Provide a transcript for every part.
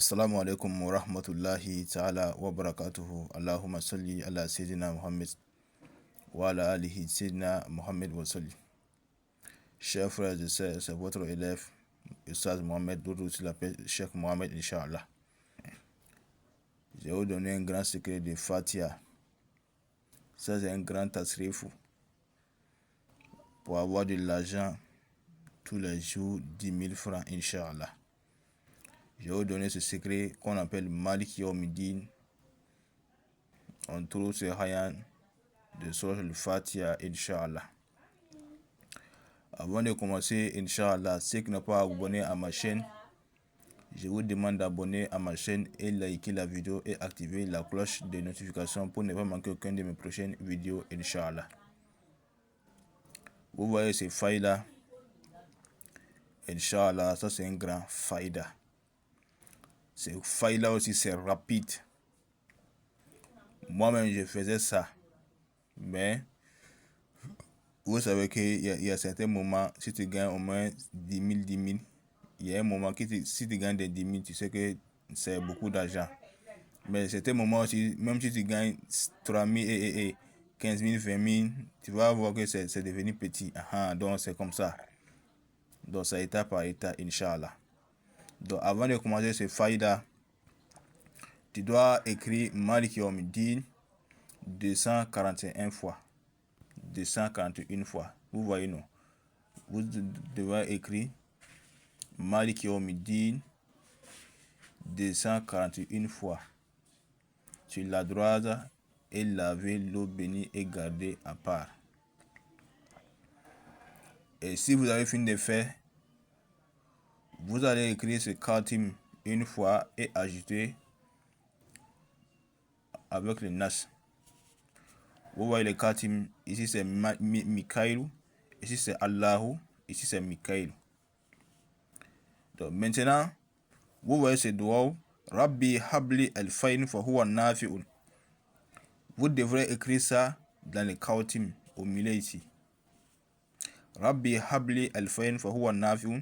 Assalamu alaikum wa rahmatullahi ta'ala wa barakatuhu. Allahumma salli ala Sayyidina Muhammad wa ala alihi Sayyidina Muhammad wa salli. Chers frères et sœurs, c'est votre élève, Ustaz Mohamed, d'autres aussi l'appellent Cheikh Mohamed, Inch'Allah. Je vais vous donner un grand secret de Fatiha. Ça, c'est un grand tasrif pour avoir de l'argent tous les jours, 10 000 francs, Inch'Allah. Je vais vous donner ce secret qu'on appelle Malik Yawmiddin. On trouve ce Hayan de Surah Al-Fatiha, Inch'Allah. Avant de commencer, Inch'Allah, ceux qui n'ont pas abonné à ma chaîne, je vous demande d'abonner à ma chaîne et liker la vidéo et activer la cloche de notification pour ne pas manquer aucune de mes prochaines vidéos, Inch'Allah. Vous voyez ces faïda, Inch'Allah, ça c'est un grand faïda. Ces faïda aussi c'est rapide. Moi-même je faisais ça, mais vous savez qu'il y a certains moments, si tu gagnes au moins 10 000, il y a un moment que si tu gagnes des 10 000, tu sais que c'est beaucoup d'argent. Mais certains moments aussi, même si tu gagnes 3 000 et 15 000, 20 000, tu vas voir que c'est devenu petit. Donc c'est comme ça. Donc c'est étape par étape, Inch'Allah. Donc avant de commencer ce faïda, tu dois écrire Malik Yawmiddin 241 fois. 241 fois. Vous voyez, non? Vous devez écrire Malik Yawmiddin 241 fois. Sur la droite, et laver l'eau bénie et garder à part. Et si vous avez fini de faire, vous allez écrire ce khatim une fois et ajouter avec le nas. Vous voyez le khatim, ici c'est Mikaïl, ici c'est Allahu, ici c'est Mikaïl. Donc maintenant, vous voyez ce doigt, Rabbi habli al-fayn fa huwa nafi'un. Vous devrez écrire ça dans le khatim au milieu ici. Rabbi habli al-fayn fa huwa nafi'un.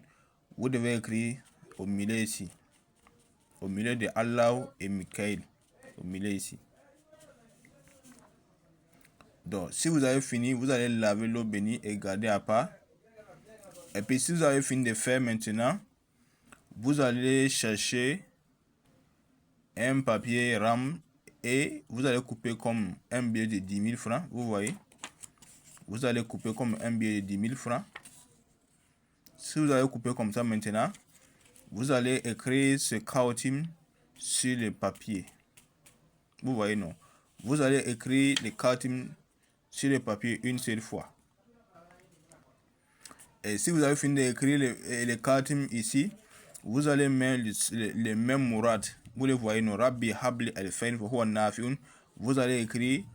Vous devez écrire au milieu ici. Au milieu de Allah et Mikaïl. Au milieu ici. Donc, si vous avez fini, vous allez laver l'eau bénie et garder à part. Et puis, si vous avez fini de faire maintenant, vous allez chercher un papier ram et vous allez couper comme un billet de 10 000 francs. Vous voyez? Vous allez couper comme un billet de 10 000 francs. Si vous avez coupé comme ça maintenant, vous allez écrire ce khatim sur le papier. Vous voyez, non? Vous allez écrire le khatim sur le papier une seule fois. Et si vous avez fini d'écrire le khatim ici, vous allez mettre le même mourad. Vous le voyez, non? Rabbi habli al-fayn fa huwa nafi'un. Vous allez écrire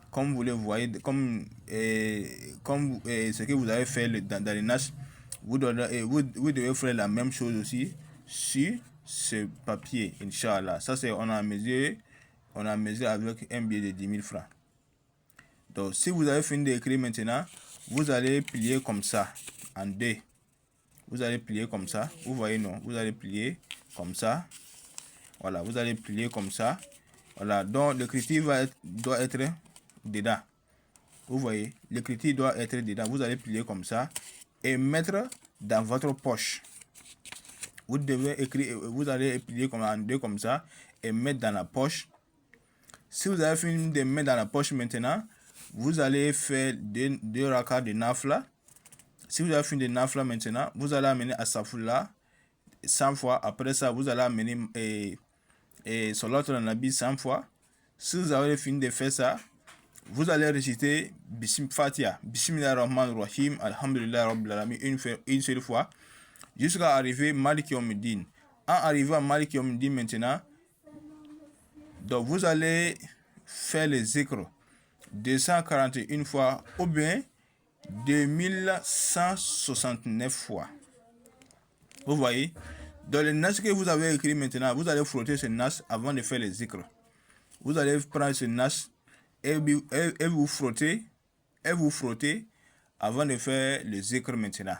comme vous le voyez, comme ce que vous avez fait dans les nas. Vous devez faire la même chose aussi sur ce papier, Inch'Allah. Ça, c'est on a mesuré avec un billet de 10 000 francs. Donc, si vous avez fini d'écrire maintenant, vous allez plier comme ça, en deux. Vous allez plier comme ça. Vous voyez, non? Vous allez plier comme ça. Voilà, vous allez plier comme ça. Voilà, donc l'écriture doit être dedans. Vous voyez, l'écriture doit être dedans. Vous allez plier comme ça et mettre dans votre poche. Vous devez écrire, vous allez plier comme en deux comme ça et mettre dans la poche. Si vous avez fini de mettre dans la poche maintenant, vous allez faire deux rakats de nafla. Si vous avez fini de nafla maintenant, vous allez amener Astaghfirullah 100 fois. Après ça, vous allez amener Salat al Nabi 100 fois. Si vous avez fini de faire ça, vous allez réciter Fatiha, Bismillahirrahmanirrahim, Alhamdulillah Rabbil Alamin une seule fois, jusqu'à arriver Malik Yawmiddin. En arrivant à Malik Yawmiddin maintenant, donc vous allez faire les zikr 241 fois ou bien 2169 fois. Vous voyez, dans le nas que vous avez écrit maintenant, vous allez frotter ce nas avant de faire les zikr. Vous allez prendre ce nas et vous frottez avant de faire le zikr maintenant.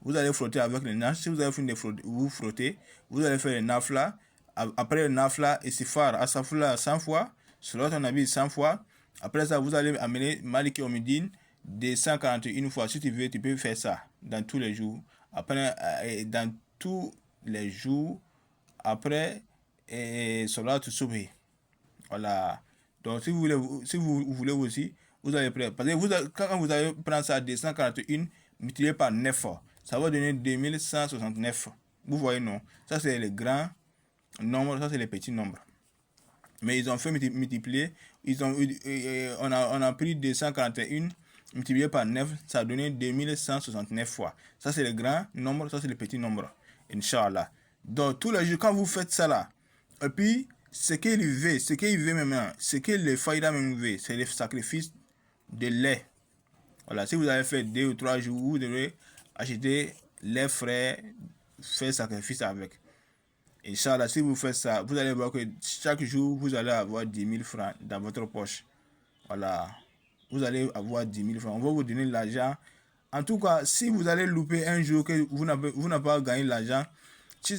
Vous allez frotter avec le nas. Si vous avez fini de vous frotter, vous allez faire le nafla après le nafla, istighfar, astaghfirullah 100 fois, salat an nabi 100 fois. Après ça, vous allez amener Malik Yawmiddin de 141 fois. Si tu veux, tu peux faire ça dans tous les jours. Après, dans tous les jours, après salat subhi. Voilà. Donc, si vous voulez aussi, vous allez prendre. Parce que quand vous allez prendre ça de 141 multiplié par 9, ça va donner 2169. Vous voyez, non? Ça, c'est les grands nombres, ça, c'est les petits nombres. Mais ils ont fait multiplier. On a pris 241 multiplié par 9, ça a donné 2169 fois. Ça, c'est les grands nombres, ça, c'est les petits nombres. Inch'Allah. Donc, tous les jours, quand vous faites ça là, et puis, ce qu'il veut maintenant, ce que le faïda même veut, c'est le sacrifice de lait. Voilà, si vous avez fait 2 ou 3 jours, vous devez acheter lait frais, faire sacrifice avec. Inch'Allah, si vous faites ça, vous allez voir que chaque jour, vous allez avoir 10 000 francs dans votre poche. Voilà, vous allez avoir 10 000 francs. On va vous donner l'argent. En tout cas, si vous allez louper un jour que vous n'avez pas gagné l'argent, si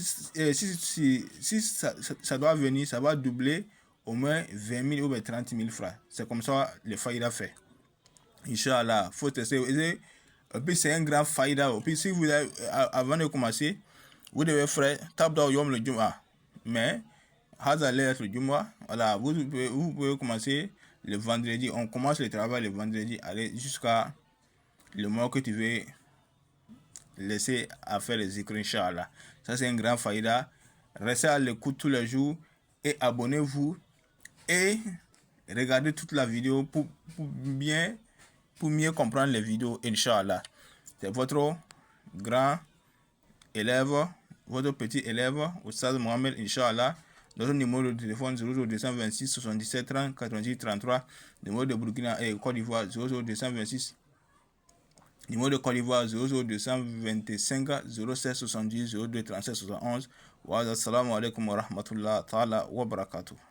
ça doit venir, ça va doubler au moins 20 000 ou 30 000 francs. C'est comme ça le faïda fait. Inch'Allah, faut tester. Et puis c'est un grand faïda. Et puis si vous avez, avant de commencer, vous devez faire tabda yom le juma. Mais, hazal le juma, voilà, vous pouvez commencer le vendredi. On commence le travail le vendredi, aller jusqu'à le mois que tu veux laisser à faire les zikr, Inch'Allah. Ça, c'est un grand faïda. Restez à l'écoute tous les jours et abonnez-vous et regardez toute la vidéo pour mieux comprendre les vidéos, Inch'Allah. C'est votre grand élève, votre petit élève, Oustaz Mohamed, Inch'Allah. Notre numéro de téléphone 00226 77 30 98 33. Numéro de Burkina et Côte d'Ivoire 00226. Numéro de Côte d'Ivoire 00225 07 70 02 37 71. Wa assalamu alaikum wa rahmatullah ta'ala wa barakatuh.